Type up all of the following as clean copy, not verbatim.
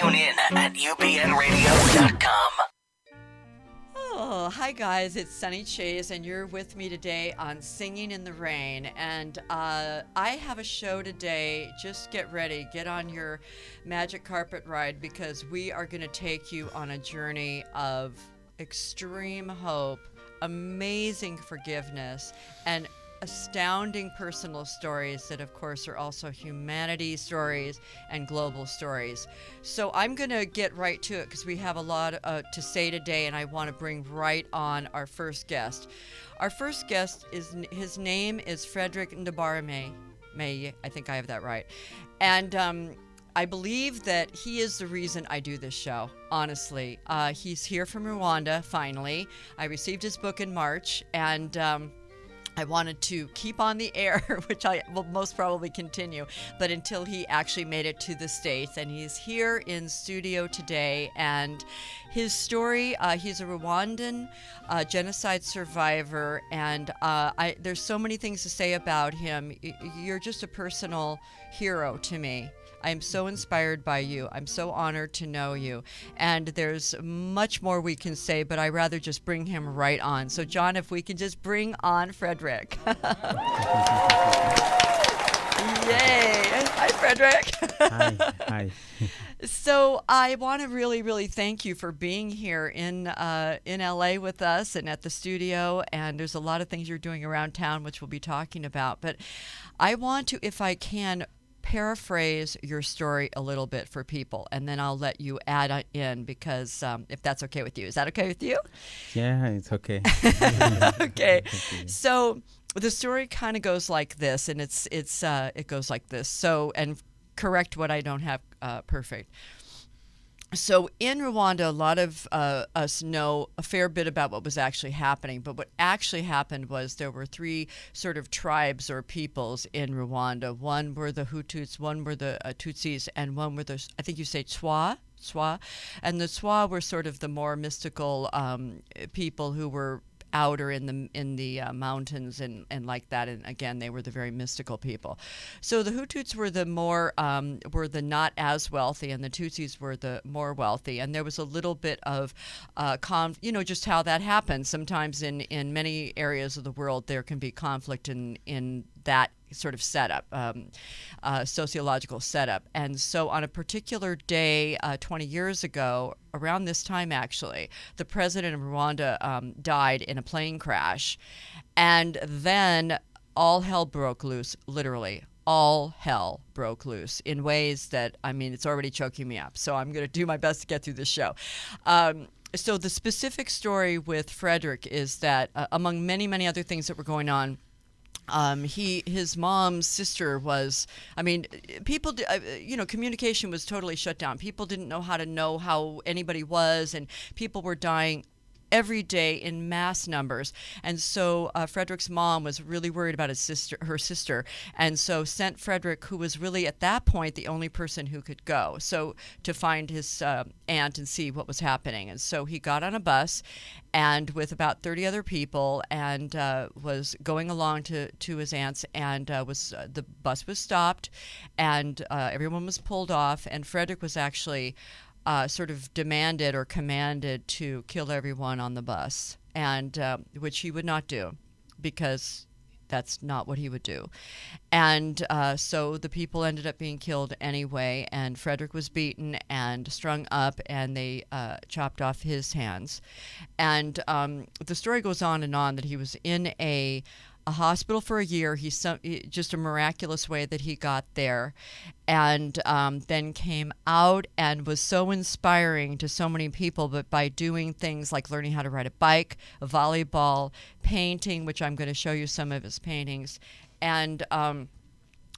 Tune in at ubnradio.com. Oh, hi guys, it's Sunny Chayes, and you're with me today on Singing in the Rain. And I have a show today. Just get ready, get on your magic carpet ride, because we are going to take you on a journey of extreme hope, amazing forgiveness, and astounding personal stories that, of course, are also humanity stories and global stories. So I'm going to get right to it because we have a lot to say today, and I want to bring right on our first guest. Our first guest his name is Frederick Ndabarameyi. I think I have that right. And I believe that he is the reason I do this show, honestly. He's here from Rwanda, finally. I received his book in March, and I wanted to keep on the air, which I will most probably continue, but until he actually made it to the States. And he's here in studio today. And his story, he's a Rwandan genocide survivor. And there's so many things to say about him. You're just a personal hero to me. I'm so inspired by you. I'm so honored to know you. And there's much more we can say, but I'd rather just bring him right on. So, John, if we can just bring on Frederick. Yay. Hi, Frederick. Hi. So I want to really thank you for being here in LA with us and at the studio. And there's a lot of things you're doing around town, which we'll be talking about. But I want to, if I can, paraphrase your story a little bit for people, and then I'll let you add in, because if that's okay with you. Is that okay with you? Yeah, it's okay. Okay. So the story kind of goes like this, and it goes like this. So, and correct what I don't have perfect. So in Rwanda, a lot of us know a fair bit about what was actually happening. But what actually happened was there were three sort of tribes or peoples in Rwanda. One were the Hutus, one were the Tutsis, and one were the, I think you say Twa. And the Twa were sort of the more mystical people who were outer in the mountains and like that, and again they were the very mystical people. So the Hutus were the more were the not as wealthy, and the Tutsis were the more wealthy. And there was a little bit of just how that happens. Sometimes in many areas of the world there can be conflict in that sort of setup, sociological setup. And so on a particular day 20 years ago, around this time actually, the president of Rwanda died in a plane crash. And then all hell broke loose, literally. All hell broke loose in ways that, I mean, it's already choking me up. So I'm going to do my best to get through this show. So the specific story with Frederick is that among many other things that were going on, his mom's sister was, people, communication was totally shut down. People didn't know how anybody was, and people were dying every day in mass numbers. And so Frederick's mom was really worried about her sister, and so sent Frederick, who was really at that point the only person who could go, so to find his aunt and see what was happening. And so he got on a bus, and with about 30 other people, and was going along to his aunt's, and the bus was stopped, and everyone was pulled off, and Frederick was actually sort of demanded or commanded to kill everyone on the bus, and which he would not do, because that's not what he would do. And so the people ended up being killed anyway, and Frederick was beaten and strung up, and they chopped off his hands. And the story goes on and on that he was in a hospital for a year. Just a miraculous way that he got there, and then came out and was so inspiring to so many people, but by doing things like learning how to ride a bike, volleyball, painting, which I'm going to show you some of his paintings, and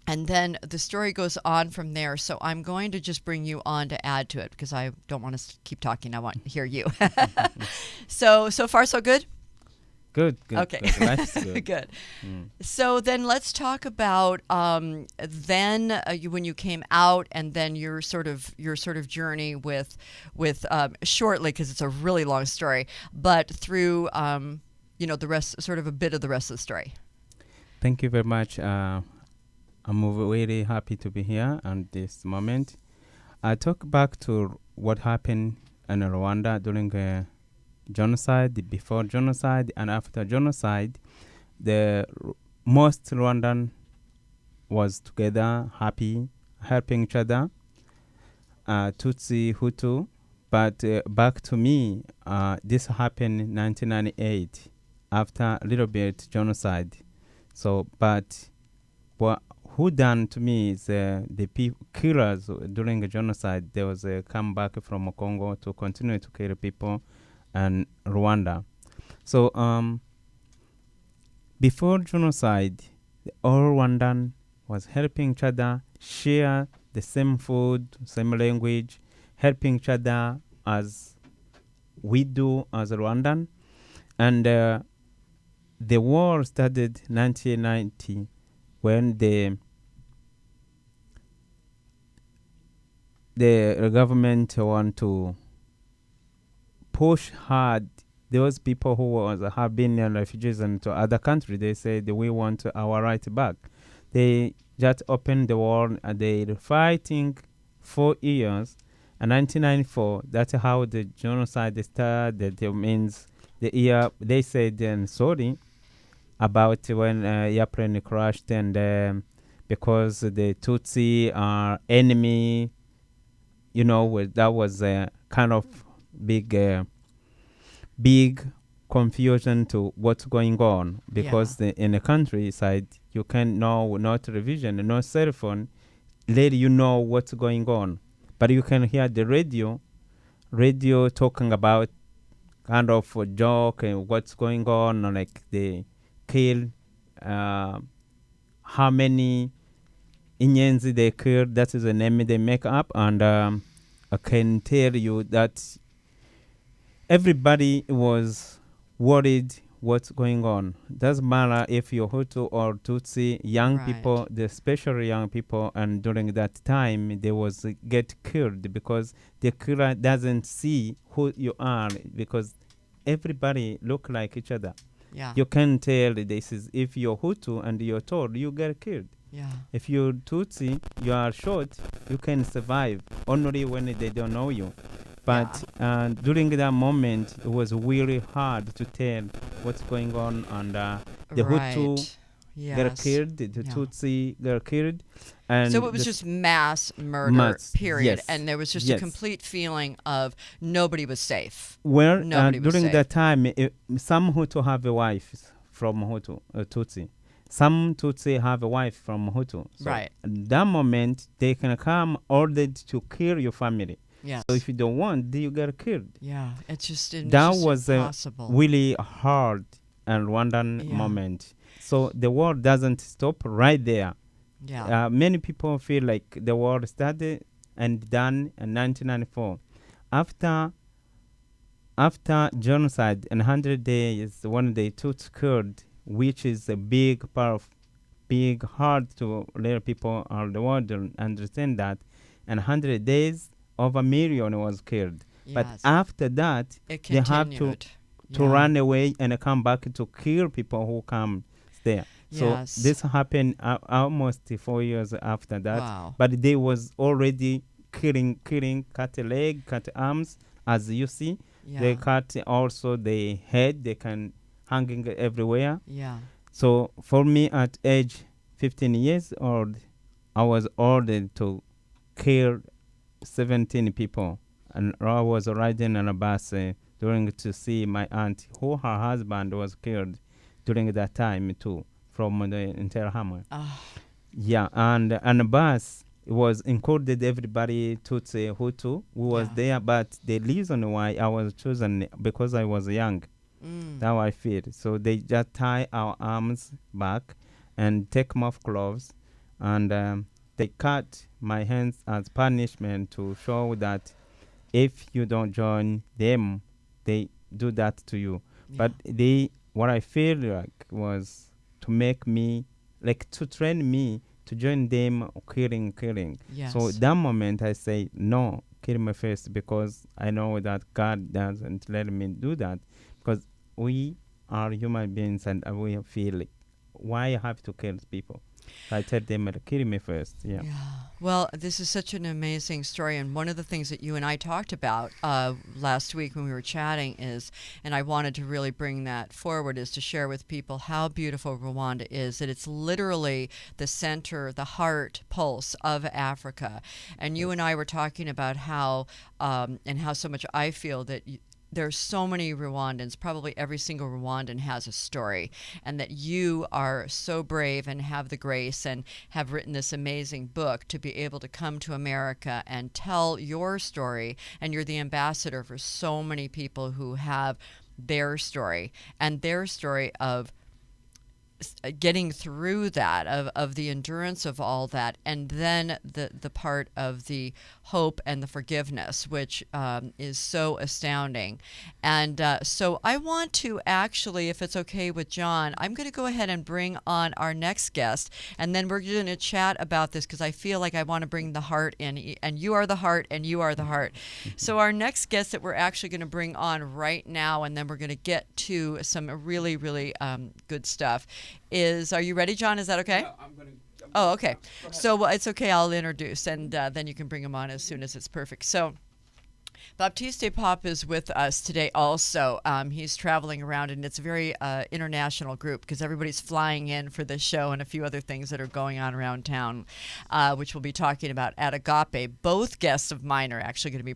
then the story goes on from there. So I'm going to just bring you on to add to it, because I don't want to keep talking. I want to hear you. So far so good? Good. Okay. That's good. Good. So then let's talk about when you came out, and then your sort of journey with shortly, because it's a really long story, but through the rest, sort of a bit of the rest of the story. Thank you very much. I'm really happy to be here at this moment. I talk back to what happened in Rwanda during genocide, before genocide, and after genocide. The most Rwandan was together, happy, helping each other, Tutsi, Hutu. But back to me, this happened in 1998, after a little bit genocide. So, but what who done to me is the killers during the genocide. There was a comeback from Congo to continue to kill people, and Rwanda. So, before genocide, all Rwandan was helping each other, share the same food, same language, helping each other as we do as Rwandan. And the war started 1990 when the government want to push hard those people who have been refugees into other countries. They said we want our right back. They just opened the war and they're fighting 4 years. And 1994, that's how the genocide started. It means the year they said sorry about when airplane crashed, and because the Tutsi are enemy, that was a kind of big confusion to what's going on, because in the countryside you can know no television, no cell phone, let you know what's going on, but you can hear the radio talking about kind of a joke and what's going on, like they kill how many Inyenzi they killed. That is the name they make up, and I can tell you that everybody was worried what's going on. Doesn't matter if you're Hutu or Tutsi, young people, especially young people, and during that time they was get killed because the killer doesn't see who you are, because everybody look like each other. Yeah. You can tell this is if you're Hutu and you're told you get killed. Yeah. If you're Tutsi, you are shot, you can survive only when they don't know you. But during that moment, it was really hard to tell what's going on. And the Hutu got killed, the Tutsi got killed. And so it was just mass murder, period. Yes, and there was just a complete feeling of nobody was safe. Well, during that time, some Hutu have a wife from Hutu, Tutsi. Some Tutsi have a wife from Hutu. So right. At that moment, they can come ordered to kill your family. Yes. So if you don't want, you get killed. Yeah, it's just impossible. Really hard and Rwandan moment. So the war doesn't stop right there. Yeah. Many people feel like the war started and done in 1994. After genocide, in 100 days, when they took Kurd, which is a big hard to let people around the world understand that, in 100 days, over 1 million was killed. Yes. But after that, they have to run away and come back to kill people who come there. Yes. So this happened almost 4 years after that. Wow. But they was already killing, cut a leg, cut arms, as you see. Yeah. They cut also the head, they can hanging everywhere. Yeah. So for me, at age 15 years old, I was ordered to kill 17 people, and I was riding on a bus during to see my aunt, who her husband was killed during that time too, from the Interhamwe. Yeah, and the bus was included everybody, Tutsi, Hutu, who was there, but the reason why I was chosen because I was young. Now I feel. So they just tie our arms back and take off gloves, and they cut my hands as punishment to show that if you don't join them, they do that to you. Yeah. But what I feel like was to make me, like to train me to join them killing. Yes. So at that moment I say, no, kill me first, because I know that God doesn't let me do that, because we are human beings and we feel like, why I have to kill people? I told them to kill me first. Yeah. Well, this is such an amazing story, and one of the things that you and I talked about last week when we were chatting is, and I wanted to really bring that forward, is to share with people how beautiful Rwanda is, that it's literally the center, the heart, pulse of Africa. And you and I were talking about how, and how so much I feel that there's so many Rwandans, probably every single Rwandan has a story, and that you are so brave and have the grace and have written this amazing book to be able to come to America and tell your story, and you're the ambassador for so many people who have their story, and their story of getting through that, of the endurance of all that, and then the part of the hope and the forgiveness, which is so astounding. And so I want to actually, if it's okay with John, I'm going to go ahead and bring on our next guest, and then we're going to chat about this, because I feel like I want to bring the heart in, and you are the heart, and you are the heart. So our next guest that we're actually going to bring on right now, and then we're going to get to some really, really good stuff, is, are you ready, John? Is that okay? No, I'm going to. Oh, okay. So it's okay. I'll introduce, and then you can bring him on as soon as it's perfect. So Baptist de Pape is with us today also. He's traveling around, and it's a very international group, because everybody's flying in for this show and a few other things that are going on around town, which we'll be talking about at Agape. Both guests of mine are actually going to be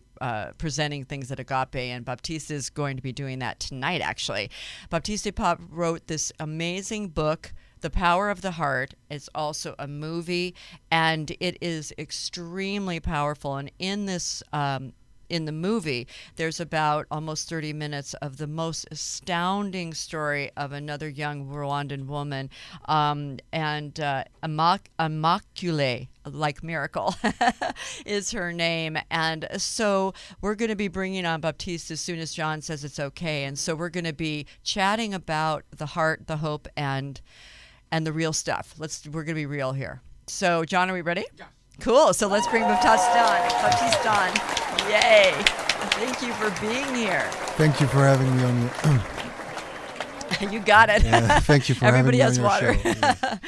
presenting things at Agape, and Baptiste is going to be doing that tonight, actually. Baptiste de Pape wrote this amazing book, The Power of the Heart. It's also a movie, and it is extremely powerful. And in this in the movie, there's about almost 30 minutes of the most astounding story of another young Rwandan woman, and Immaculée, like miracle, is her name. And so we're going to be bringing on Baptiste as soon as John says it's okay. And so we're going to be chatting about the heart, the hope, and the real stuff. We're going to be real here. So, John, are we ready? Yeah. Cool. So let's bring Baptiste on. Yay. Thank you for being here. Thank you for having me on your... You got it. Yeah, thank you for Everybody has having me on your water. show. Yeah.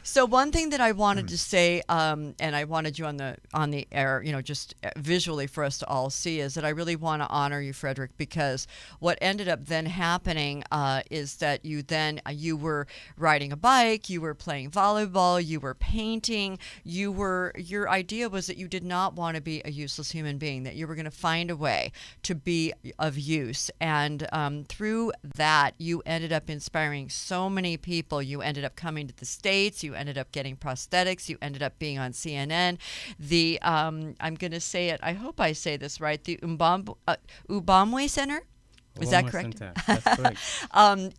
So one thing that I wanted to say, and I wanted you on the air, just visually for us to all see, is that I really want to honor you, Frederick, because what ended up then happening is that you were riding a bike, you were playing volleyball, you were painting, your idea was that you did not want to be a useless human being, that you were going to find a way to be of use, and through that you ended up inspiring so many people. You ended up coming to the States. You ended up getting prosthetics. You ended up being on CNN. The I'm going to say it. I hope I say this right. The Ubamwe Center. Is that correct? That's correct.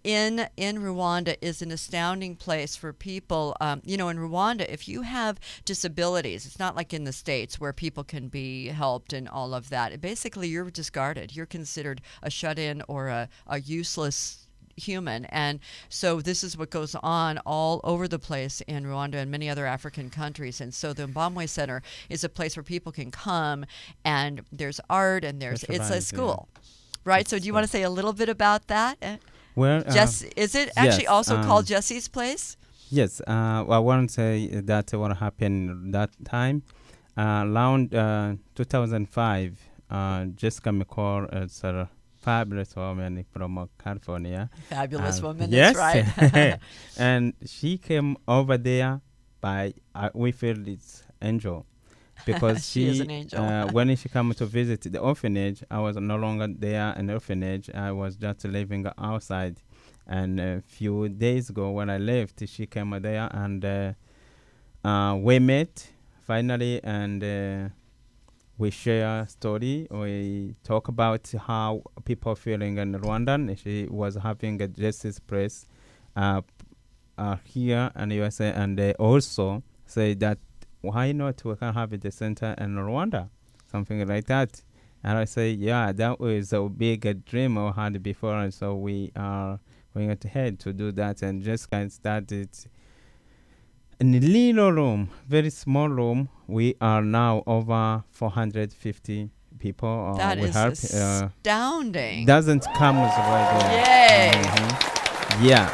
In Rwanda is an astounding place for people. In Rwanda, if you have disabilities, it's not like in the States where people can be helped and all of that. Basically, you're discarded. You're considered a shut-in or a useless human. And so this is what goes on all over the place in Rwanda and many other African countries. And so the Mbamwe Center is a place where people can come, and there's art, and it's a school. Yeah. Right? So do you want to say a little bit about that? Well, is it actually also called Jesse's Place? Yes. I want to say that what happened that time. Around 2005, Jessica McCall is a fabulous woman from California. Fabulous woman, yes. That's right. And she came over there by, we feel it's angel. Because she is an angel. When she came to visit the orphanage, I was no longer there in the orphanage. I was just living outside. And a few days ago when I left, she came there, and we met finally, and we share a story. We talk about how people are feeling in Rwanda. She was having a justice press here in the USA, and they also say that why not we can have the center in Rwanda, something like that. And I say, yeah, that was a big dream I had before, and so we are going ahead to do that, and just kind of started in a little room, very small room. We are now over 450 people. That is astounding. Doesn't come as regular. Yay. Yeah.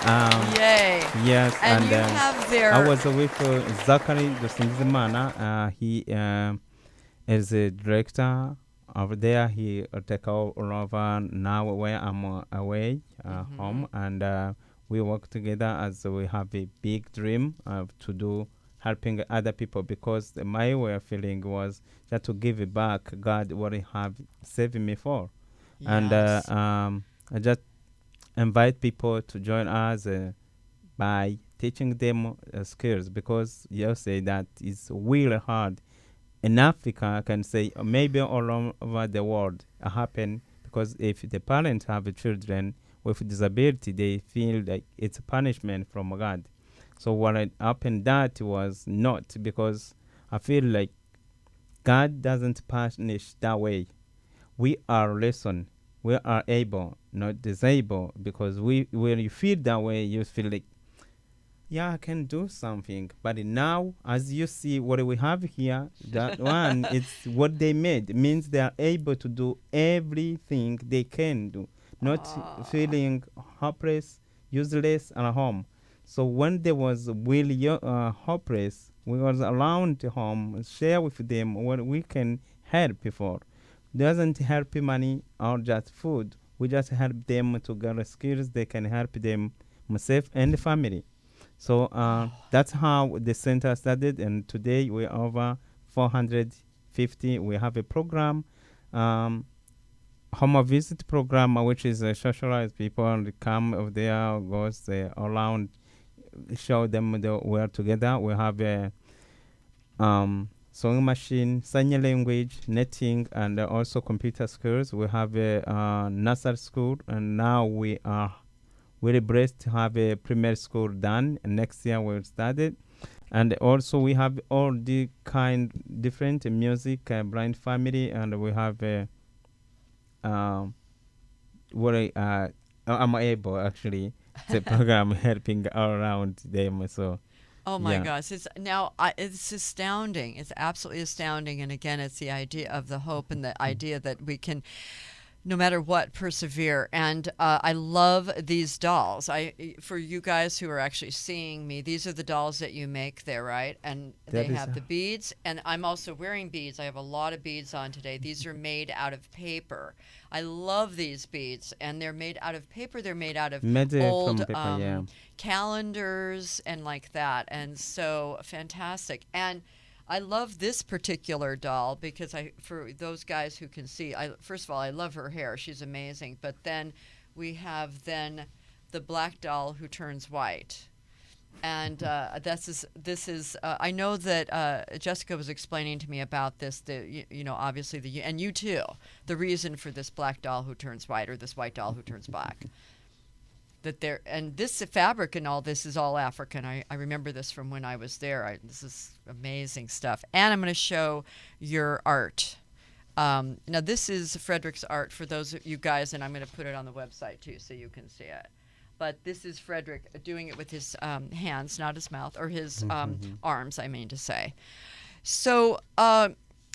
Yay. Yes. And you have their. I was with Zachary Dosingizimana. He is a director over there. He take over now where I'm away home, and we work together as we have a big dream to do helping other people, because my way of feeling was just to give it back God what He have saved me for. And Yes. I just invite people to join us by teaching them skills, because you say that it's really hard in Africa. I can say maybe all over the world happen, because if the parents have children with disability, they feel like it's a punishment from God. So what had happened that was not, because I feel like God doesn't punish that way. We are lesson. We are able, not disabled, because when you feel that way, you feel like, yeah, I can do something. But now, as you see what we have here, that one, it's what they made. It means they are able to do everything they can do, not feeling hopeless, useless at home. So when they was really hopeless, we was around the home, share with them what we can help for. Doesn't help money or just food. We just help them to get skills they can help them themselves and the family. So that's how the center started, and today we're over 450. We have a program, home visit program, which is socialized people and come over there, goes around, show them we're together. We have a sewing machine, sign language, knitting, and also computer skills. We have a nursery school, and now we are really blessed to have a primary school done. And next year we'll start it. And also we have all the kind different music, blind family, and we have a I'm able actually the program helping all around them. So Oh my yeah. gosh! It's astounding. It's absolutely astounding. And again, it's the idea of the hope and the idea that we can, no matter what, persevere. And I love these dolls. For you guys who are actually seeing me, these are the dolls that you make there, right? And they have the beads. And I'm also wearing beads. I have a lot of beads on today. These are made out of paper. I love these beads, and they're made out of paper. They're made out of Made old from paper, yeah. calendars and like that. And so fantastic. And I love this particular doll because for those guys who can see, first of all, I love her hair. She's amazing. But then we have the black doll who turns white. And this is I know that Jessica was explaining to me about this, obviously and you too, the reason for this black doll who turns white, or this white doll who turns black. And this fabric and all this is all African. I remember this from when I was there. This is amazing stuff. And I'm going to show your art. Now this is Frederick's art for those of you guys, and I'm going to put it on the website too so you can see it. But this is Frederick doing it with his hands, not his mouth, or his arms, I mean to say. So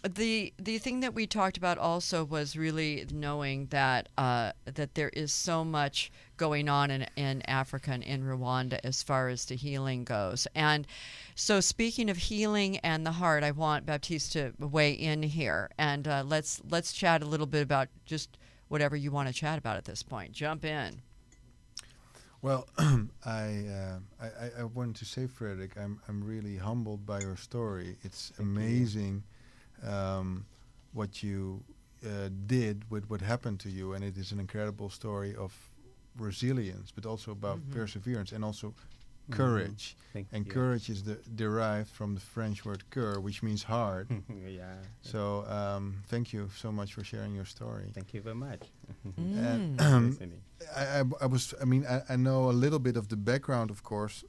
the thing that we talked about also was really knowing that that there is so much going on in Africa and in Rwanda as far as the healing goes. And so speaking of healing and the heart, I want Baptiste to weigh in here, and let's chat a little bit about just whatever you want to chat about at this point. Jump in. Well, I wanted to say, Frederick, I'm really humbled by your story. It's amazing what you did with what happened to you, and it is an incredible story of resilience, but also about perseverance and also courage. And courage is derived from the French word cœur, which means heart. Yeah. So thank you so much for sharing your story. Thank you very much. And I know a little bit of the background, of course,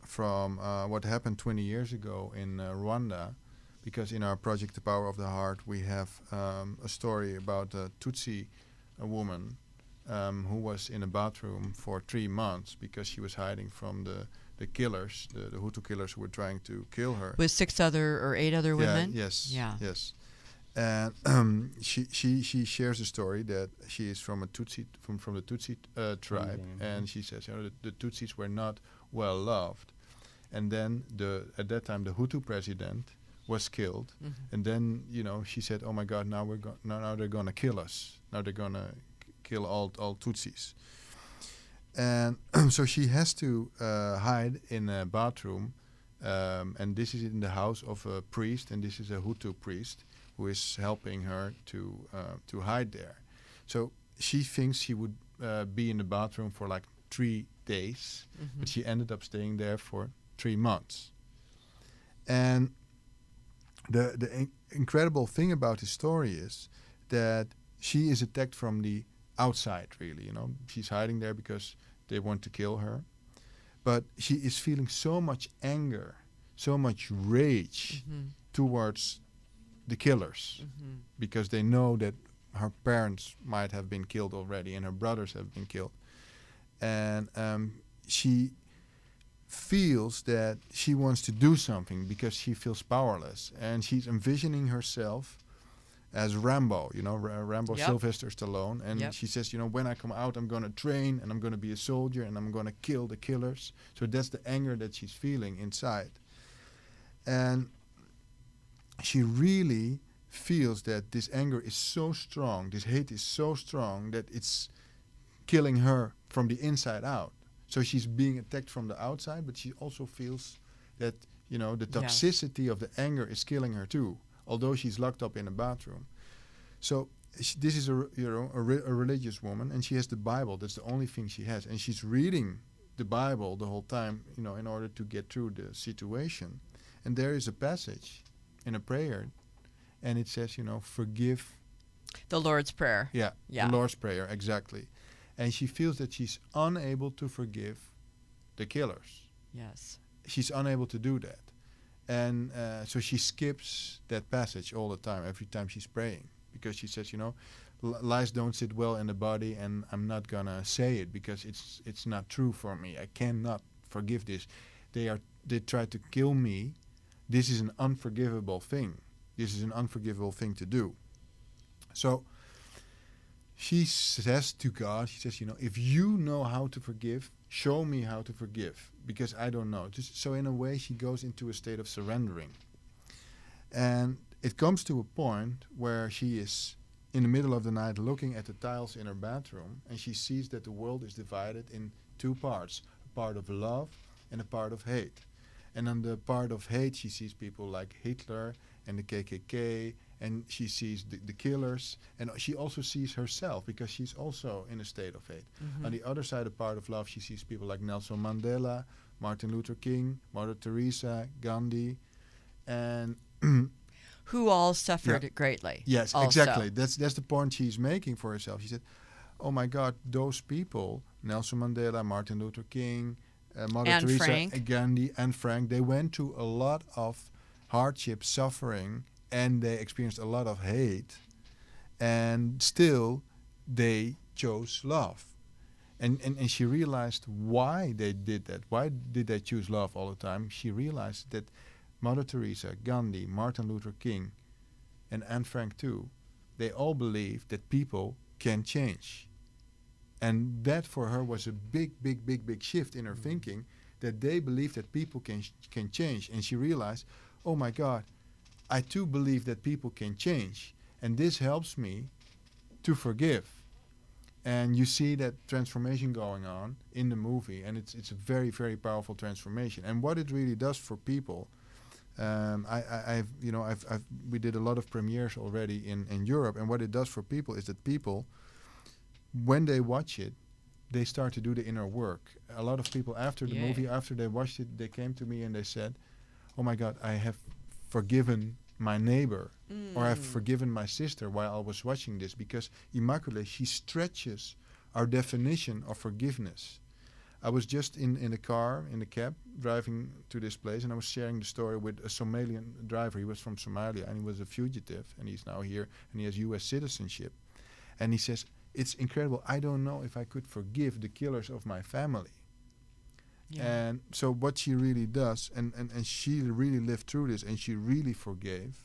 from what happened 20 years ago in Rwanda, because in our project, The Power of the Heart, we have a story about a Tutsi woman who was in a bathroom for 3 months because she was hiding from the killers, the Hutu killers who were trying to kill her. With 6 other or 8 other women? Yes. Yeah. Yes. And she shares a story that she is from a Tutsi from the Tutsi tribe, and she says, the Tutsis were not well loved, and then at that time the Hutu president was killed, and then she said, oh my God, now now they're gonna kill us, now they're gonna kill all Tutsis, and so she has to hide in a bathroom, and this is in the house of a priest, and this is a Hutu priest who is helping her to hide there. So she thinks she would be in the bathroom for like 3 days, but she ended up staying there for 3 months. And the incredible thing about this story is that she is attacked from the outside, really. She's hiding there because they want to kill her. But she is feeling so much anger, so much rage towards the killers, because they know that her parents might have been killed already and her brothers have been killed. And she feels that she wants to do something because she feels powerless. And she's envisioning herself as Rambo, Rambo, Sylvester Stallone. And she says, when I come out, I'm going to train and I'm going to be a soldier and I'm going to kill the killers. So that's the anger that she's feeling inside. And she really feels that this anger is so strong, this hate is so strong that it's killing her from the inside out. So she's being attacked from the outside, but she also feels that, the toxicity of the anger is killing her too, although she's locked up in a bathroom. So this is a religious woman, and she has the Bible. That's the only thing she has. And she's reading the Bible the whole time, in order to get through the situation. And there is a passage in a prayer, and it says, forgive. The Lord's Prayer. Yeah, the Lord's Prayer, exactly. And she feels that she's unable to forgive the killers. Yes. She's unable to do that. And so she skips that passage all the time, every time she's praying, because she says, lies don't sit well in the body, and I'm not going to say it because it's not true for me. I cannot forgive this. They tried to kill me. This is an unforgivable thing. This is an unforgivable thing to do. So she says to God, if you know how to forgive, show me how to forgive, because I don't know. So in a way, she goes into a state of surrendering. And it comes to a point where she is in the middle of the night looking at the tiles in her bathroom, and she sees that the world is divided in 2 parts, a part of love and a part of hate. And on the part of hate, she sees people like Hitler and the KKK, and she sees the killers, and she also sees herself because she's also in a state of hate. On the other side, the part of love, she sees people like Nelson Mandela, Martin Luther King, Mother Teresa, Gandhi, and who all suffered greatly. Yes, also. Exactly. That's the point she's making for herself. She said, oh my God, those people, Nelson Mandela, Martin Luther King, Mother and Teresa, Frank. Gandhi, and Frank, they went through a lot of hardship, suffering, and they experienced a lot of hate, and still they chose love. And she realized why they did that. Why did they choose love all the time? She realized that Mother Teresa, Gandhi, Martin Luther King, and Anne Frank too, they all believed that people can change. And that for her was a big shift in her thinking, that they believed that people can change. And she realized, oh my God, I too believe that people can change. And this helps me to forgive. And you see that transformation going on in the movie, and it's a very, very powerful transformation. And what it really does for people, we did a lot of premieres already in Europe, and what it does for people is that people, when they watch it, they start to do the inner work. A lot of people after the movie, after they watched it, they came to me and they said, oh my God, I have forgiven my neighbor, or I've forgiven my sister while I was watching this, because Immaculée, she stretches our definition of forgiveness. I was just in the car, in the cab, driving to this place, and I was sharing the story with a Somalian driver. He was from Somalia, and he was a fugitive, and he's now here, and he has U.S. citizenship. And he says, it's incredible. I don't know if I could forgive the killers of my family. Yeah. And so what she really does, and she really lived through this, and she really forgave,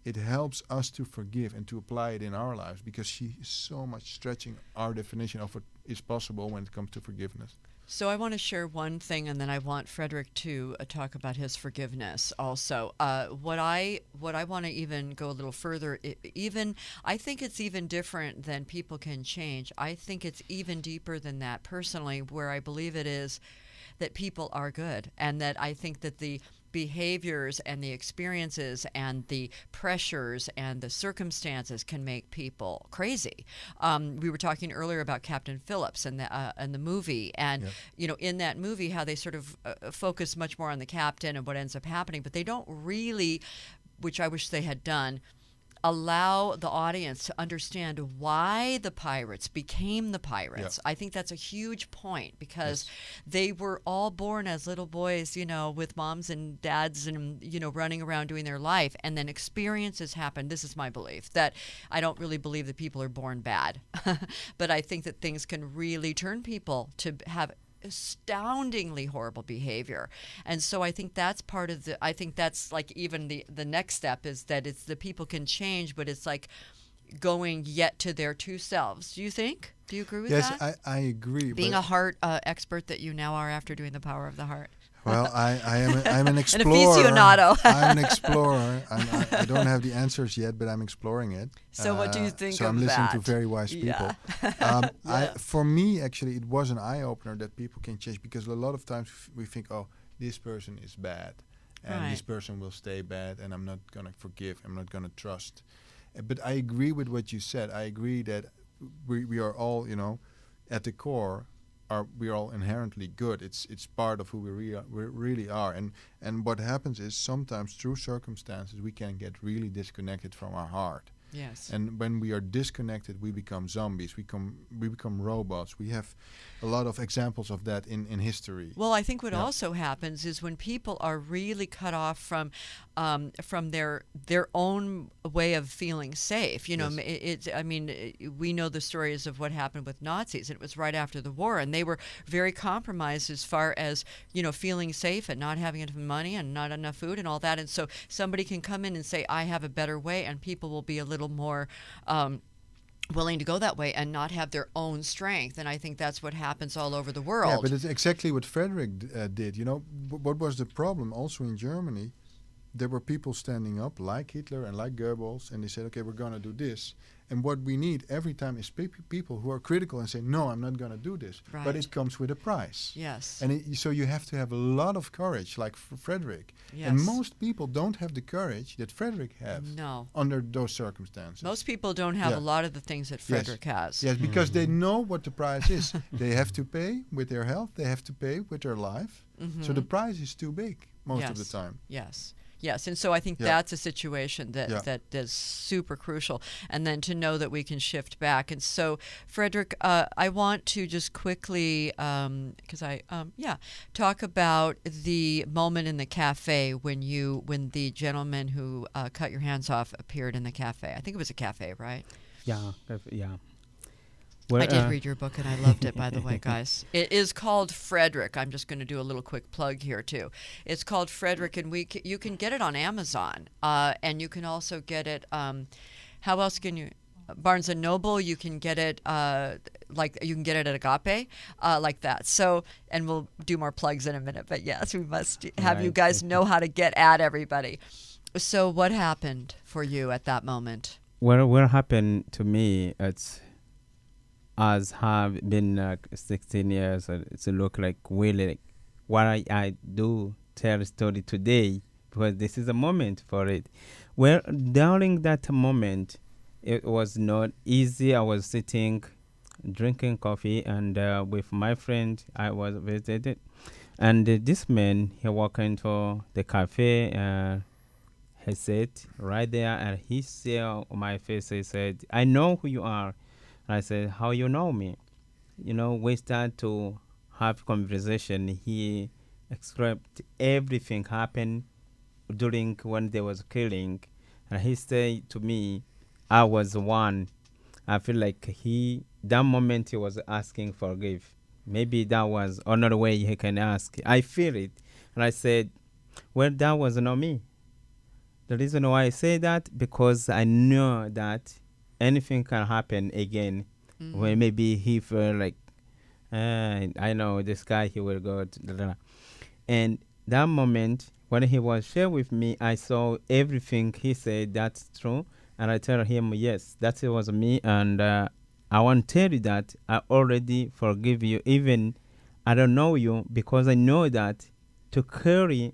it helps us to forgive and to apply it in our lives, because she is so much stretching our definition of what is possible when it comes to forgiveness. So I want to share one thing, and then I want Frederick to talk about his forgiveness also. What I want to even go a little further, I think it's even different than people can change. I think it's even deeper than that personally, where I believe it is that people are good, and that I think that the behaviors and the experiences and the pressures and the circumstances can make people crazy. We were talking earlier about Captain Phillips and the movie, and in that movie how they sort of focus much more on the captain and what ends up happening, but they don't really, which I wish they had done, allow the audience to understand why the pirates became the pirates. I think that's a huge point, because they were all born as little boys, with moms and dads and, running around doing their life. And then experiences happen. This is my belief, that I don't really believe that people are born bad, but I think that things can really turn people to have astoundingly horrible behavior. And so I think that's part of I think that's like even the next step is that it's the people can change, but it's like going yet to their true selves. Do you think? Do you agree with that? Yes, I agree. Being a heart expert that you now are after doing The Power of the Heart. Well, I'm an explorer. An aficionado. I'm an explorer. I don't have the answers yet, but I'm exploring it. So what do you think so of I'm listening that? to very wise people. For me, actually, it was an eye-opener that people can change, because a lot of times we think, oh, this person is bad, and this person will stay bad, and I'm not going to forgive, I'm not going to trust. But I agree with what you said. I agree that we are all, at the core, we are all inherently good. It's part of who we really are. And what happens is sometimes through circumstances we can get really disconnected from our heart. Yes. And when we are disconnected, we become zombies. We become robots. We have a lot of examples of that in history. Well, I think what also happens is when people are really cut off from their own way of feeling safe. We know the stories of what happened with Nazis. It was right after the war, and they were very compromised as far as feeling safe and not having enough money and not enough food and all that. And so somebody can come in and say, I have a better way, and people will be a little more willing to go that way and not have their own strength. And I think that's what happens all over the world. Yeah, but it's exactly what Frederick did. What was the problem also in Germany? There were people standing up like Hitler and like Goebbels, and they said, okay, we're going to do this. And what we need every time is people who are critical and say, no, I'm not going to do this. Right. But it comes with a price. Yes. And so you have to have a lot of courage, like Frederick. Yes. And most people don't have the courage that Frederick has under those circumstances. Most people don't have a lot of the things that Frederick has. Yes, because they know what the price is. They have to pay with their health. They have to pay with their life. So the price is too big most of the time. Yes. Yes, and so I think that's a situation that is super crucial, and then to know that we can shift back. And so, Frederick, I want to just quickly, talk about the moment in the cafe when the gentleman who cut your hands off appeared in the cafe. I think it was a cafe, right? Yeah. I did read your book, and I loved it, by the way, guys. It is called Frederick. I'm just going to do a little quick plug here, too. It's called Frederick, and you can get it on Amazon, and you can also get it, how else can you, Barnes & Noble, you can get it, you can get it at Agape, like that. So, and we'll do more plugs in a minute, but yes, we must have you guys know how to get at everybody. So what happened for you at that moment? What happened to me, as have been 16 years, it's look like really what I do tell a story today, because this is a moment for it. Well, during that moment, it was not easy. I was sitting, drinking coffee, and with my friend, I was visited. And this man, he walked into the cafe, he sat right there, and he saw my face. He said, I know who you are. I said, how you know me? We start to have conversation. He described everything happened during when there was killing. And he said to me, I was one. I feel like that moment he was asking for forgive. Maybe that was another way he can ask. I feel it. And I said, well, that was not me. The reason why I say that, because I know that anything can happen again. When maybe he felt like, I know this guy, he will go. And that moment, when he was shared with me, I saw everything he said, that's true. And I tell him, yes, that was me. And I want to tell you that I already forgive you. Even I don't know you, because I know that to carry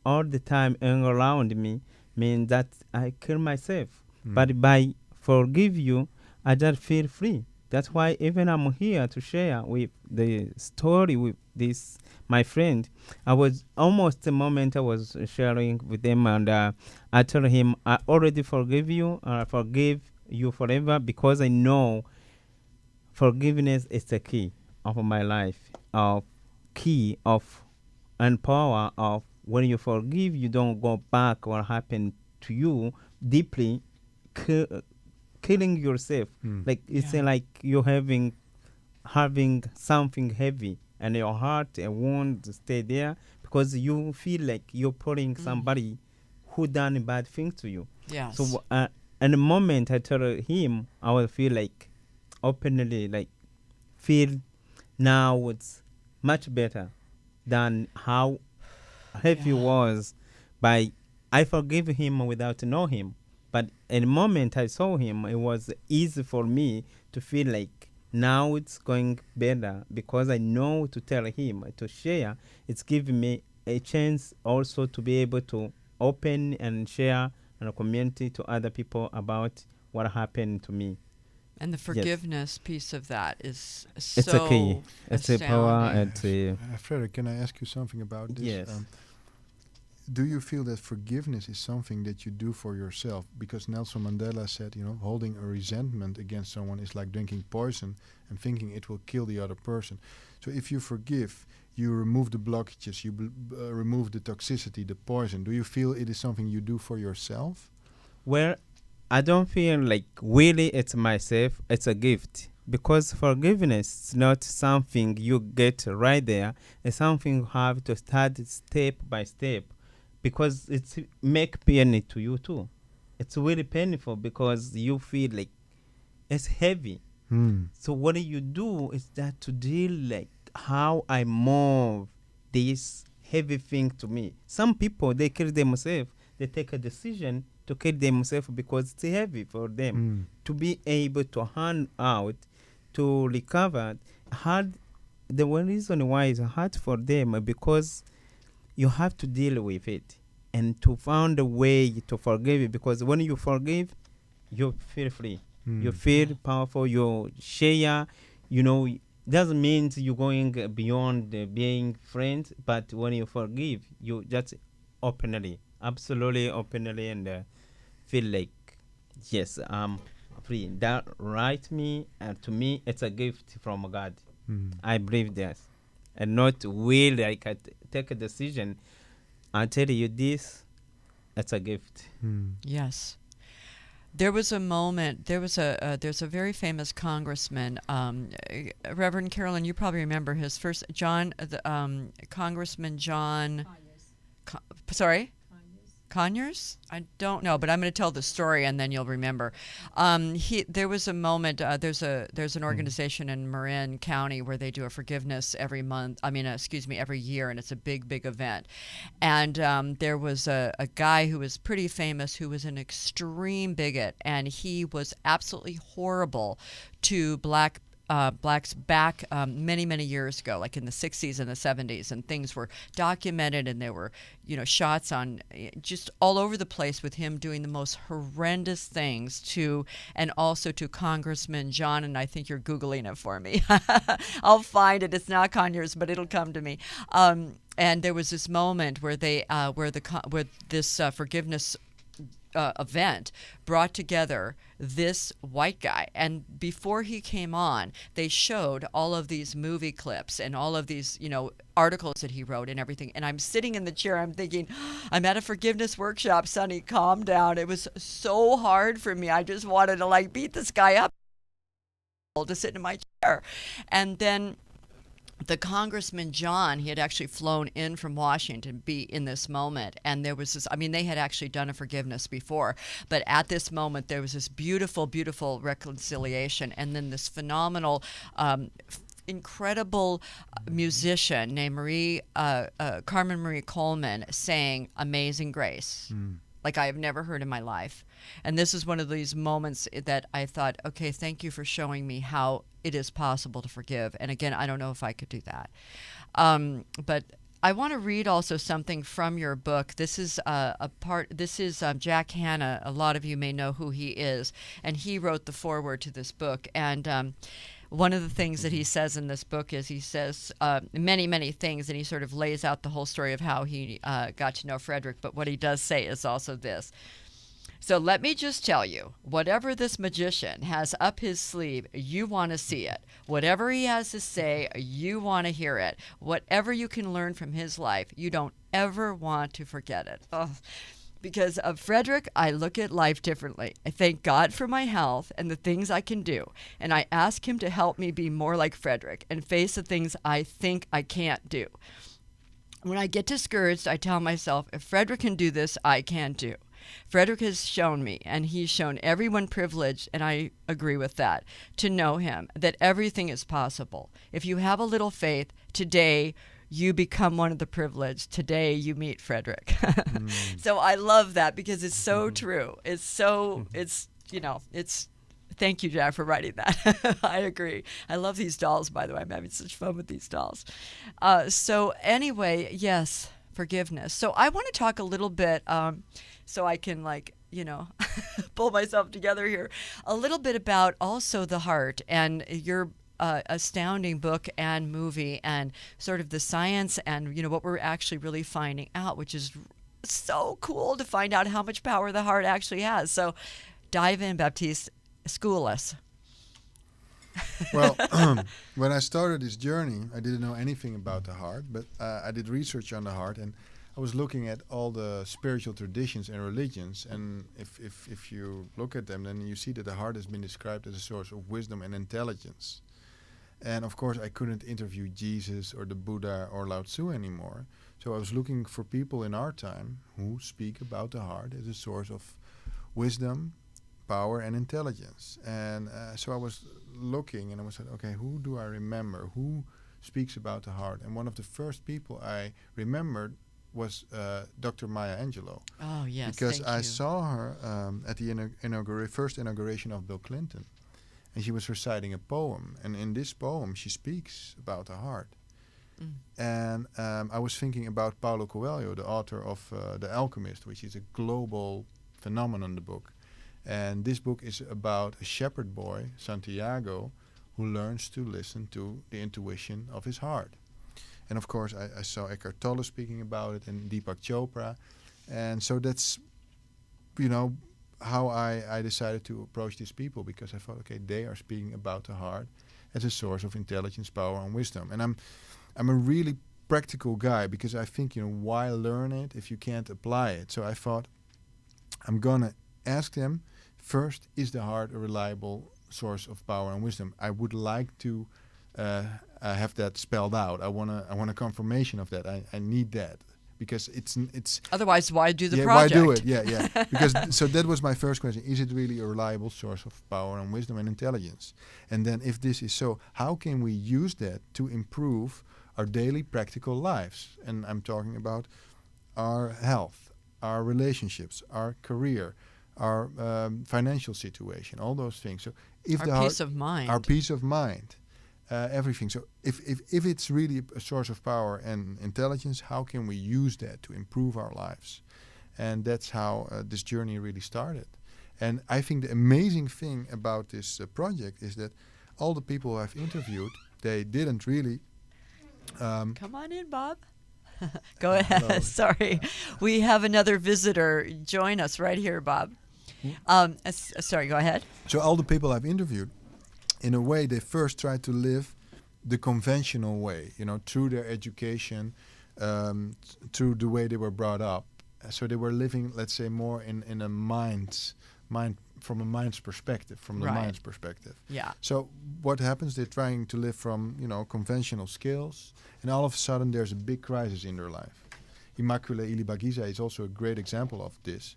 all the time and around me means that I kill myself. But by forgive you, I just feel free. That's why even I'm here to share with the story with this my friend. I was almost the moment I was sharing with him, and I told him I already forgive you, and I forgive you forever, because I know forgiveness is the key of my life, of key of and power of when you forgive, you don't go back what happened to you deeply. Killing yourself, like it's like you're having something heavy and your heart and wound stay there, because you feel like you're putting somebody who done a bad thing to you. Yes. So in the moment I told him, I will feel like openly, like feel now it's much better than how heavy was. By I forgive him without know him. But in the moment I saw him, it was easy for me to feel like now it's going better, because I know to tell him, to share. It's giving me a chance also to be able to open and share in a community to other people about what happened to me. And the forgiveness piece of that is It's so a key. It's a power. astounding. It's a Frederick, can I ask you something about this? Yes. Do you feel that forgiveness is something that you do for yourself? Because Nelson Mandela said, holding a resentment against someone is like drinking poison and thinking it will kill the other person. So if you forgive, you remove the blockages, you remove the toxicity, the poison. Do you feel it is something you do for yourself? Well, I don't feel like really it's myself. It's a gift. Because forgiveness is not something you get right there. It's something you have to start step by step. Because it's make pain to you too. It's really painful because you feel like it's heavy. So what you do is that to deal like how I move this heavy thing to me. Some people, they kill themselves. They take a decision to kill themselves because it's heavy for them. To be able to hand out, to recover, hard. The one reason why it's hard for them because you have to deal with it and to find a way to forgive it, because when you forgive, you feel free. You feel powerful. You share. Doesn't mean you're going beyond being friends, but when you forgive, you just openly, absolutely openly, and feel like, yes, I'm free. That right me, and to me, it's a gift from God. I believe that. And not will like I take a decision. I tell you this, it's a gift. Yes. There was a moment. There's a very famous congressman, Reverend Carolyn. You probably remember his first Congressman John. Sorry. Conyers? I don't know, but I'm going to tell the story and then you'll remember. There was a moment. There's an organization in Marin County where they do a forgiveness every year, and it's a big event. And there was a guy who was pretty famous who was an extreme bigot, and he was absolutely horrible to blacks back many years ago, like in the 60s and the 70s, and things were documented, and there were shots on just all over the place with him doing the most horrendous things to Congressman John, and I think you're Googling it for me. I'll find it. It's not Conyers, but it'll come to me. And there was this moment where where this forgiveness event brought together this white guy, and before he came on, they showed all of these movie clips and all of these articles that he wrote and everything, and I'm sitting in the chair, I'm thinking, I'm at a forgiveness workshop, Sonny, calm down. It was so hard for me. I just wanted to beat this guy up to sit in my chair. And then the Congressman John, he had actually flown in from Washington to be in this moment. And there was this, I mean, they had actually done a forgiveness before, but at this moment, there was this beautiful, beautiful reconciliation. And then this phenomenal, incredible musician named Carmen Marie Coleman sang Amazing Grace. Like I have never heard in my life. And this is one of these moments that I thought, okay, thank you for showing me how it is possible to forgive. And again, I don't know if I could do that. But I want to read also something from your book. This is Jack Hanna. A lot of you may know who he is. And he wrote the foreword to this book. And one of the things that he says in this book is he says many, many things, and he sort of lays out the whole story of how he got to know Frederick. But what he does say is also this. So let me just tell you, whatever this magician has up his sleeve, you want to see it. Whatever he has to say, you want to hear it. Whatever you can learn from his life, you don't ever want to forget it. Oh. Because of Frederick, I look at life differently. I thank God for my health and the things I can do, and I ask him to help me be more like Frederick and face the things I think I can't do. When I get discouraged, I tell myself, if Frederick can do this, I can too. Frederick has shown me, and he's shown everyone privileged, and I agree with that, to know him, that everything is possible. If you have a little faith, today you become one of the privileged. Today you meet Frederick. So I love that because it's so true. It's so, it's, thank you, Jack, for writing that. I agree. I love these dolls, by the way. I'm having such fun with these dolls. So anyway, yes, forgiveness. So I want to talk a little bit, so I can pull myself together here, a little bit about also the heart and your astounding book and movie and sort of the science and, what we're actually really finding out, which is so cool to find out how much power the heart actually has. So dive in, Baptiste. School us. Well, when I started this journey, I didn't know anything about the heart, but I did research on the heart, and I was looking at all the spiritual traditions and religions, and if you look at them, then you see that the heart has been described as a source of wisdom and intelligence. And of course, I couldn't interview Jesus or the Buddha or Lao Tzu anymore, so I was looking for people in our time who speak about the heart as a source of wisdom, power, and intelligence. And so I was looking, and I was like, okay, who do I remember? Who speaks about the heart? And one of the first people I remembered was Dr. Maya Angelou. Oh, yes, because thank I you. saw her at the first inauguration of Bill Clinton, and she was reciting a poem. And in this poem, she speaks about the heart. And I was thinking about Paulo Coelho, the author of The Alchemist, which is a global phenomenon, the book. And this book is about a shepherd boy, Santiago, who learns to listen to the intuition of his heart. And of course, I saw Eckhart Tolle speaking about it and Deepak Chopra. And so that's, how I decided to approach these people, because I thought, okay, they are speaking about the heart as a source of intelligence, power, and wisdom. And I'm a really practical guy, because I think, why learn it if you can't apply it? So I thought, I'm going to ask them, first, is the heart a reliable source of power and wisdom? I would like to have that spelled out. I want a confirmation of that. I need that, because it's Otherwise, why do the yeah, project? why do it? Yeah. Because so that was my first question: is it really a reliable source of power and wisdom and intelligence? And then, if this is so, how can we use that to improve our daily practical lives? And I'm talking about our health, our relationships, our career, our financial situation, all those things. So if Our the heart, peace of mind. our peace of mind, everything. So if it's really a source of power and intelligence, how can we use that to improve our lives? And that's how this journey really started. And I think the amazing thing about this project is that all the people I've interviewed, they didn't really Come on in, Bob. Go ahead. Hello. Sorry. We have another visitor. Join us right here, Bob. Sorry, go ahead. So all the people I've interviewed, in a way, they first tried to live the conventional way, through their education, through the way they were brought up. So they were living, let's say, more in a mind from a mind's perspective, from the Right. mind's perspective. Yeah. So what happens? They're trying to live from conventional skills, and all of a sudden there's a big crisis in their life. Immaculée Ilibagiza is also a great example of this.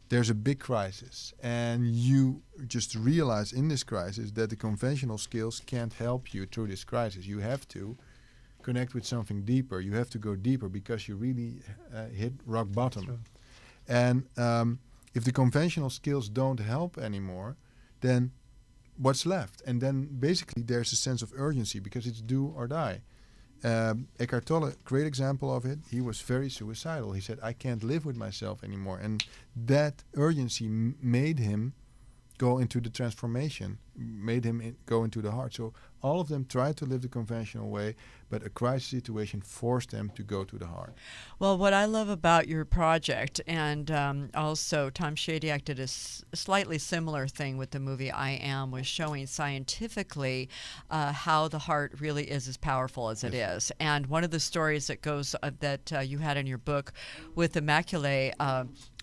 There's a big crisis, and you just realize in this crisis that the conventional skills can't help you through this crisis. You have to connect with something deeper. You have to go deeper because you really hit rock bottom. And if the conventional skills don't help anymore, then what's left? And then basically there's a sense of urgency because it's do or die. Eckhart Tolle, great example of it. He was very suicidal. He said, I can't live with myself anymore. And that urgency made him go into the transformation, made him go into the heart. So all of them tried to live the conventional way, but a crisis situation forced them to go to the heart. Well, what I love about your project, and also Tom Shadyac did a slightly similar thing with the movie I Am, was showing scientifically how the heart really is as powerful as it is. And one of the stories that goes that you had in your book with Immaculée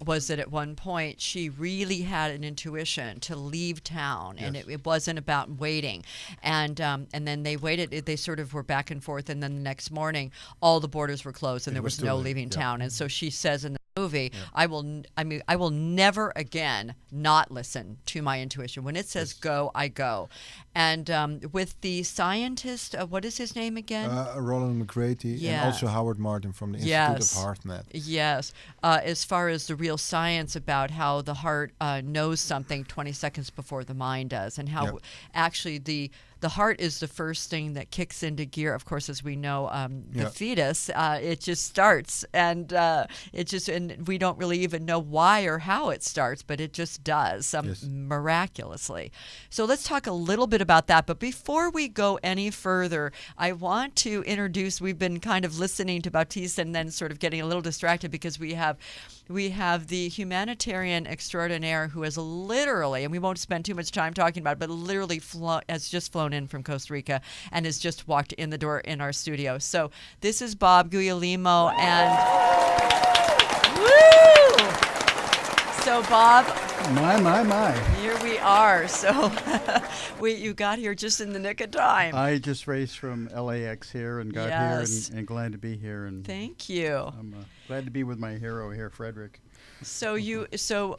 was that at one point she really had an intuition to leave town, and it wasn't about waiting. And then they waited. They sort of were back and forth, and then the next morning, all the borders were closed, and there was no leaving town. And so she says in the movie, I will never again not listen to my intuition. When it says go, I go. And with the scientist, what is his name again? Roland McCraty and also Howard Martin from the Institute of HeartMath. Yes. As far as the real science about how the heart knows something 20 seconds before the mind does, and how actually the heart is the first thing that kicks into gear. Of course, as we know, the fetus, it just starts, and and we don't really even know why or how it starts, but it just does miraculously. So let's talk a little bit about that. But before we go any further, I want to introduce. We've been kind of listening to Baptiste and then sort of getting a little distracted because we have the humanitarian extraordinaire who has literally, and we won't spend too much time talking about it, but literally has just flown in from Costa Rica and has just walked in the door in our studio. So this is Bob Guglielmino, and woo! So Bob, my, here we are. So you got here just in the nick of time. I just raced from LAX here and got here, and glad to be here. And thank you. I'm glad to be with my hero here, Frederick. So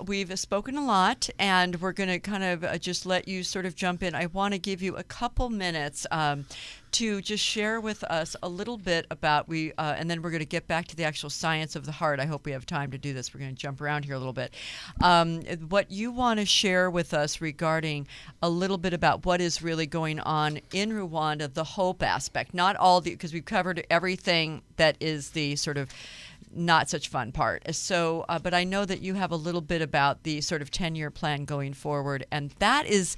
we've spoken a lot, and we're going to kind of just let you sort of jump in. I want to give you a couple minutes to just share with us a little bit about and then we're going to get back to the actual science of the heart. I hope we have time to do this. We're going to jump around here a little bit. What you want to share with us regarding a little bit about what is really going on in Rwanda, the hope aspect, not all because we've covered everything that is the sort of not such fun part. So, but I know that you have a little bit about the sort of 10-year plan going forward, and that is,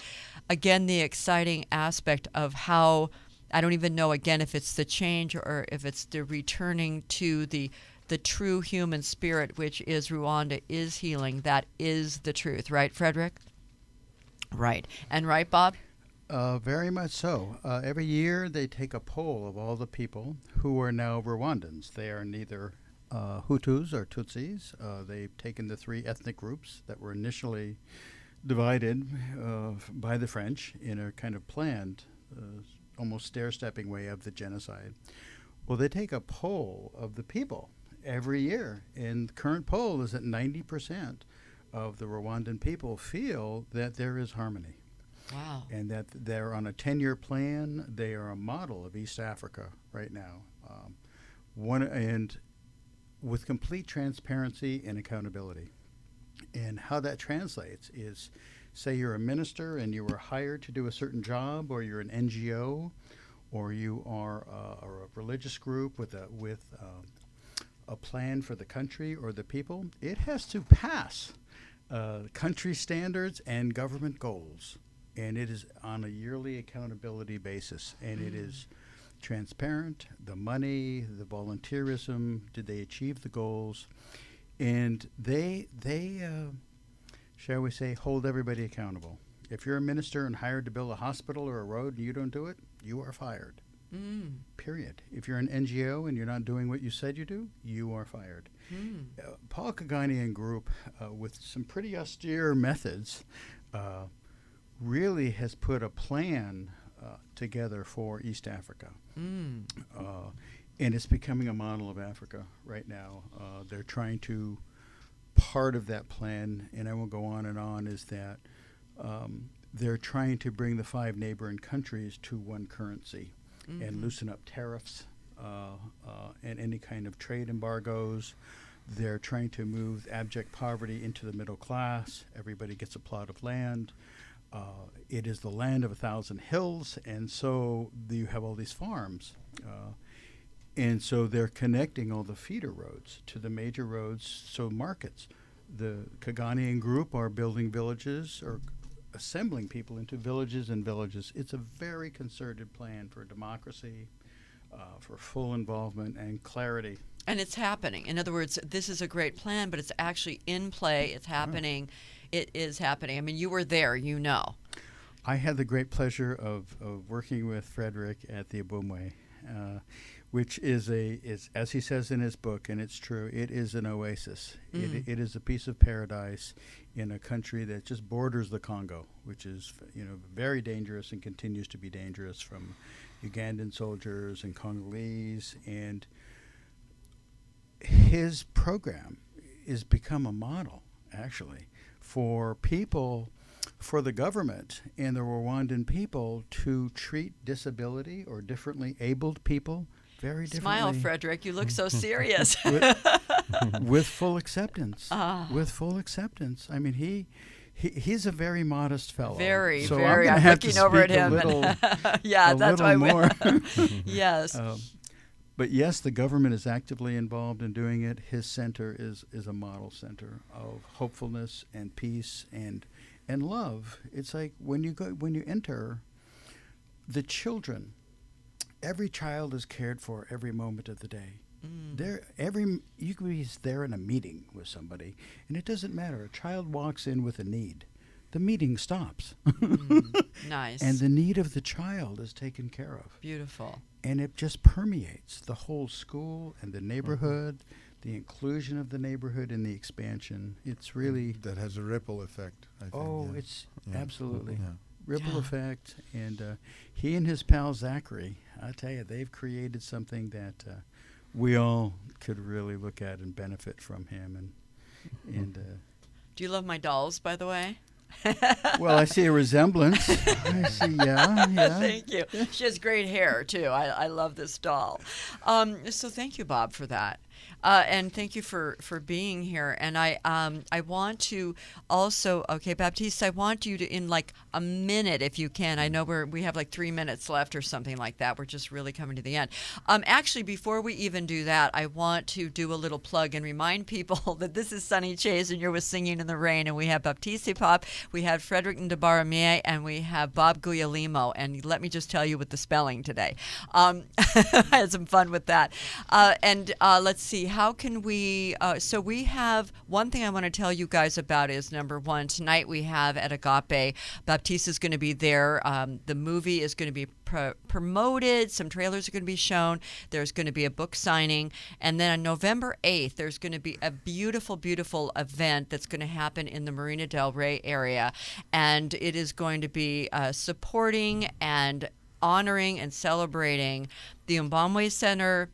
again, the exciting aspect of how, I don't even know, again, if it's the change or if it's the returning to the true human spirit, which is Rwanda is healing. That is the truth, right, Frederick? Right. And right, Bob? Very much so. Every year they take a poll of all the people who are now Rwandans. They are neither Hutus or Tutsis. They've taken the three ethnic groups that were initially divided by the French in a kind of planned, almost stair-stepping way of the genocide. Well, they take a poll of the people every year, and the current poll is that 90% of the Rwandan people feel that there is harmony. Wow. And that they're on a 10-year plan. They are a model of East Africa right now. And with complete transparency and accountability. And how that translates is, say you're a minister and you were hired to do a certain job, or you're an NGO, or you are a religious group with a plan for the country or the people. It has to pass country standards and government goals. And it is on a yearly accountability basis. And it is transparent, the money, the volunteerism, did they achieve the goals? And they shall we say, hold everybody accountable. If you're a minister and hired to build a hospital or a road and you don't do it, you are fired. Period. If you're an NGO and you're not doing what you said you do, you are fired. Paul Kagane and group, with some pretty austere methods, really has put a plan together for East Africa. And it's becoming a model of Africa right now. They're trying to, part of that plan, and I won't go on, is that they're trying to bring the 5 neighboring countries to one currency and loosen up tariffs and any kind of trade embargoes. They're trying to move abject poverty into the middle class. Everybody gets a plot of land. It is the land of 1,000 hills, and so you have all these farms. And so they're connecting all the feeder roads to the major roads, so markets. The Kaganian group are building villages or assembling people into villages and villages. It's a very concerted plan for democracy, for full involvement and clarity. And it's happening. In other words, this is a great plan, but it's actually in play. It's happening. It is happening. I mean, you were there, you know. I had the great pleasure of working with Frederick at the Abumwe, which is as he says in his book, and it's true, it is an oasis. It is a piece of paradise in a country that just borders the Congo, which is very dangerous and continues to be dangerous from Ugandan soldiers and Congolese. And his program has become a model, actually, for people, for the government and the Rwandan people to treat disability or differently abled people very differently. Smile, Frederick. You look so serious. With full acceptance. With full acceptance. I mean, he's a very modest fellow. Very, so very. I'm I'm have to looking over at speak him. A little, yeah, that's why more. Yes. But yes, the government is actively involved in doing it. His center is a model center of hopefulness and peace and love. It's like when you enter, the children, every child is cared for every moment of the day. You could be there in a meeting with somebody, and it doesn't matter. A child walks in with a need. The meeting stops. Nice. And the need of the child is taken care of. Beautiful. And it just permeates the whole school and the neighborhood, the inclusion of the neighborhood and the expansion. It's really... That has a ripple effect, I think. Oh, it's absolutely. Yeah. Ripple effect. And he and his pal Zachary, I tell you, they've created something that we all could really look at and benefit from him. And Do you love my dolls, by the way? well, I see a resemblance. I see, yeah. Thank you. She has great hair, too. I love this doll. So thank you, Bob, for that. And thank you for being here. And I want to also, okay, Baptiste, I want you to, in like a minute, if you can. I know we have like 3 minutes left or something like that. We're just really coming to the end. Actually, before we even do that, I want to do a little plug and remind people that this is Sunny Chayes and you're with Singing in the Rain. And we have Baptiste de Pape, we have Frederick Ndabaramiyye, and we have Bob Guglielmino. And let me just tell you with the spelling today. I had some fun with that. And let's see. How can we, so we have, one thing I want to tell you guys about is, number one, tonight we have at Agape, Baptiste is going to be there. The movie is going to be promoted. Some trailers are going to be shown. There's going to be a book signing. And then on November 8th, there's going to be a beautiful, beautiful event that's going to happen in the Marina del Rey area. And it is going to be supporting and honoring and celebrating the Mbamwe Center,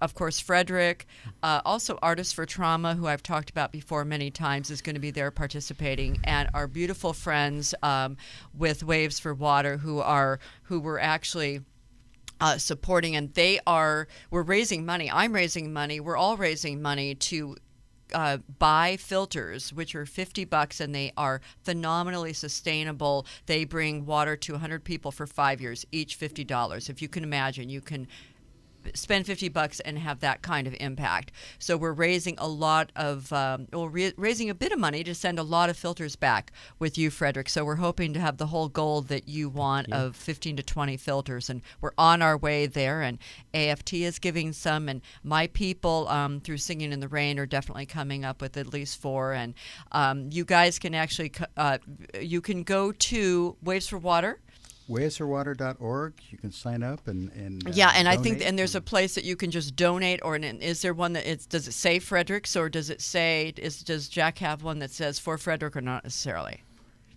of course, Frederick, also Artists for Trauma, who I've talked about before many times, is going to be there participating, and our beautiful friends with Waves for Water, who were actually supporting, and we're raising money. I'm raising money. We're all raising money to buy filters, which are $50, and they are phenomenally sustainable. They bring water to 100 people for 5 years, each $50. If you can imagine, you can spend $50 and have that kind of impact. So we're raising a lot of, raising a bit of money to send a lot of filters back with you, Frederick. So we're hoping to have the whole goal that you want of 15 to 20 filters, and we're on our way there. And AFT is giving some, and my people through Singing in the Rain are definitely coming up with at least 4. And you guys can actually, you can go to Waves for Water. Wavesforwater.org. You can sign up and yeah, and I think, donate. and there's a place that you can just donate, or is there one that does it say Frederick's, or does it say, does Jack have one that says for Frederick, or not necessarily?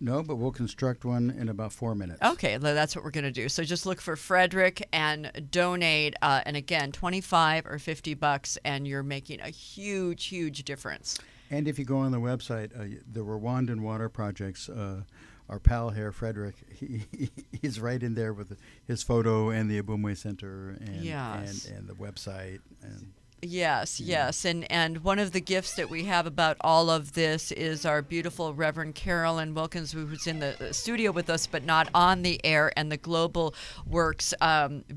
No, but we'll construct one in about 4 minutes. Okay, that's what we're going to do. So just look for Frederick and donate. And again, 25 or $50, and you're making a huge, huge difference. And if you go on the website, the Rwandan water projects, our pal here, Frederick, he's right in there with his photo and the Abumwe Center and the website. And Yes, yes. And one of the gifts that we have about all of this is our beautiful Reverend Carolyn Wilkins, who's in the studio with us but not on the air, and the Global Works,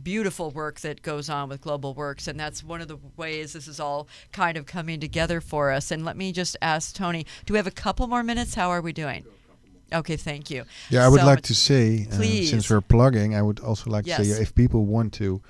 beautiful work that goes on with Global Works. And that's one of the ways this is all kind of coming together for us. And let me just ask Tony, do we have a couple more minutes? How are we doing? Okay, thank you. Yeah, I would like to say, please. Since we're plugging, I would also like to Yes. say, if people want to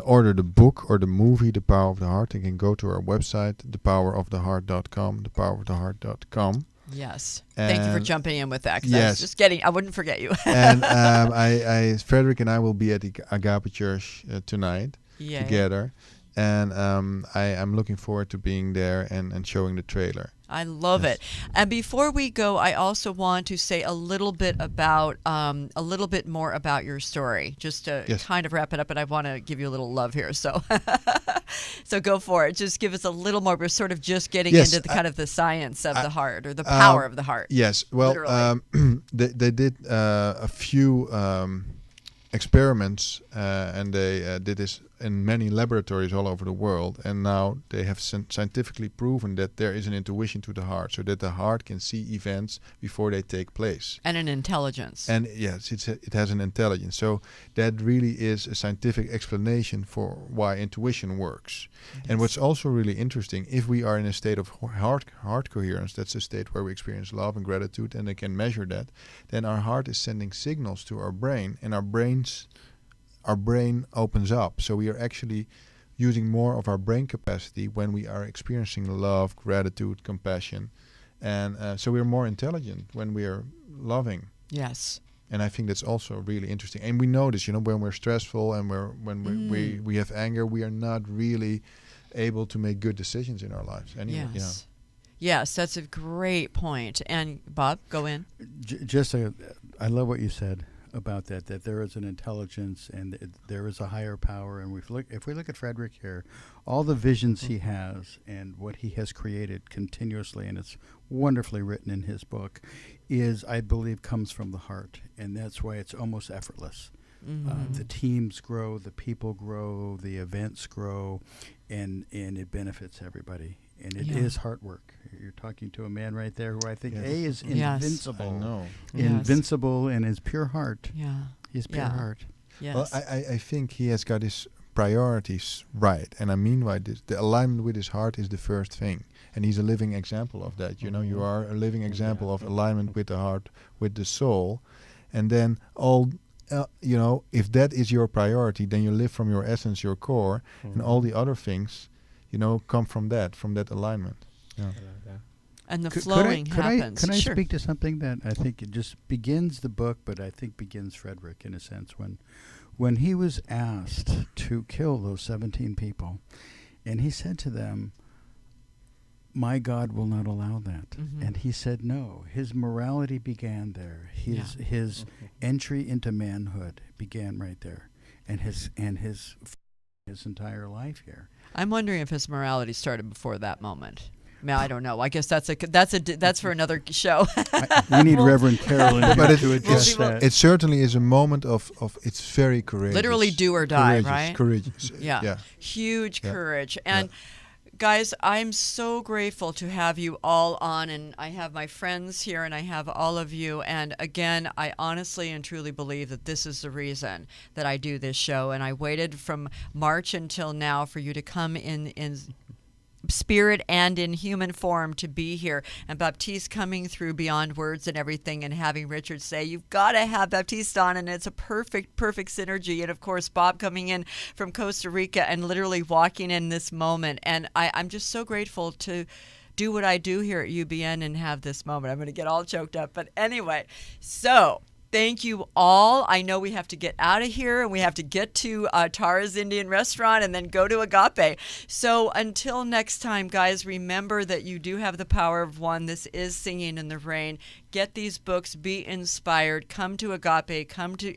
order the book or the movie, The Power of the Heart, they can go to our website, thepoweroftheheart.com, thepoweroftheheart.com. Yes. Thank you for And jumping in with that. 'Cause I yes. was just kidding. I wouldn't forget you. And Frederick and I will be at the Agape Church tonight Yay. together. And I'm looking forward to being there and showing the trailer. I love Yes. it. And before we go, I also want to say a little bit more about your story, just to Yes. kind of wrap it up. And I want to give you a little love here, so so go for it. Just give us a little more. We're sort of just getting Yes, into the kind of the science of the heart, or the power of the heart. Yes. Well, Literally. they did a few experiments, and they did this in many laboratories all over the world, and now they have scientifically proven that there is an intuition to the heart, so that the heart can see events before they take place. And an intelligence. And yes, it has an intelligence. So that really is a scientific explanation for why intuition works. And what's also really interesting, if we are in a state of heart coherence, that's a state where we experience love and gratitude, and they can measure that, then our heart is sending signals to our brain, and our brain opens up. So we are actually using more of our brain capacity when we are experiencing love, gratitude, compassion. And so we're more intelligent when we are loving. Yes. And I think that's also really interesting. And we notice, when we're stressful and when we have anger, we are not really able to make good decisions in our lives anyway. Yes. Yes, that's a great point. And Bob, go in. I love what you said about that there is an intelligence and there is a higher power. And if we look at Frederick here, all the visions he has and what he has created continuously, and it's wonderfully written in his book, I believe comes from the heart, and that's why it's almost effortless. The teams grow, the people grow, the events grow, and it benefits everybody. And it is hard work. You're talking to a man right there who I think is invincible. I know. Invincible in his pure heart. Yeah. His pure heart. Yes. Well, I think he has got his priorities right. And I mean by this, the alignment with his heart is the first thing. And he's a living example of that. You are a living example of alignment with the heart, with the soul. And then if that is your priority, then you live from your essence, your core, and all the other things, come from that alignment. Yeah. And the flowing happens. Can I Sure. speak to something that I think it just begins the book, but I think begins Frederick in a sense. When he was asked to kill those 17 people, and he said to them, "My God will not allow that." And he said no. His morality began there. His entry into manhood began right there, and his entire life here. I'm wondering if his morality started before that moment. I don't know. I guess that's for another show. We need Reverend Carolyn to address that. It certainly is a moment of it's very courageous. Literally do or die, courageous, right? Courageous. Yeah. Huge courage. And guys, I'm so grateful to have you all on, and I have my friends here and I have all of you. And again, I honestly and truly believe that this is the reason that I do this show. And I waited from March until now for you to come in spirit and in human form to be here, and Baptiste coming through beyond words and everything, and having Richard say, "You've got to have Baptiste on," and it's a perfect synergy. And of course, Bob coming in from Costa Rica and literally walking in this moment. And I'm just so grateful to do what I do here at UBN and have this moment. I'm going to get all choked up. But anyway, so Thank you all. I know we have to get out of here and we have to get to Tara's Indian restaurant and then go to Agape. So until next time, guys, remember that you do have the power of one. This is Singing in the Rain. Get these books, be inspired, come to Agape, come to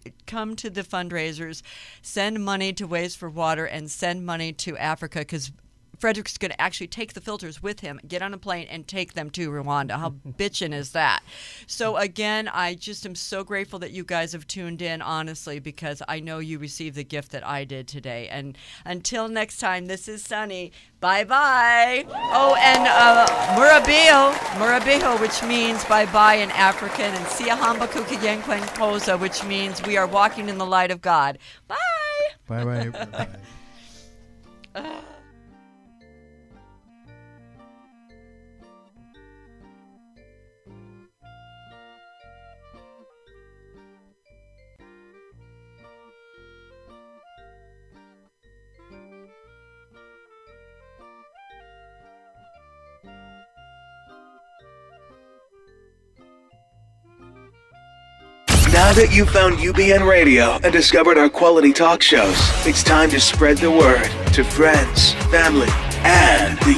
the fundraisers, send money to Ways for Water, and send money to Africa, because Frederick's going to actually take the filters with him, get on a plane, and take them to Rwanda. How bitchin' is that? So again, I just am so grateful that you guys have tuned in, honestly, because I know you received the gift that I did today. And until next time, this is Sunny. Bye-bye. Oh, and Murabiho, which means bye-bye in African, and Siahamba Kukiyenkwen Koza, which means we are walking in the light of God. Bye. Bye-bye. Bye. Now that you've found UBN Radio and discovered our quality talk shows, it's time to spread the word to friends, family, and the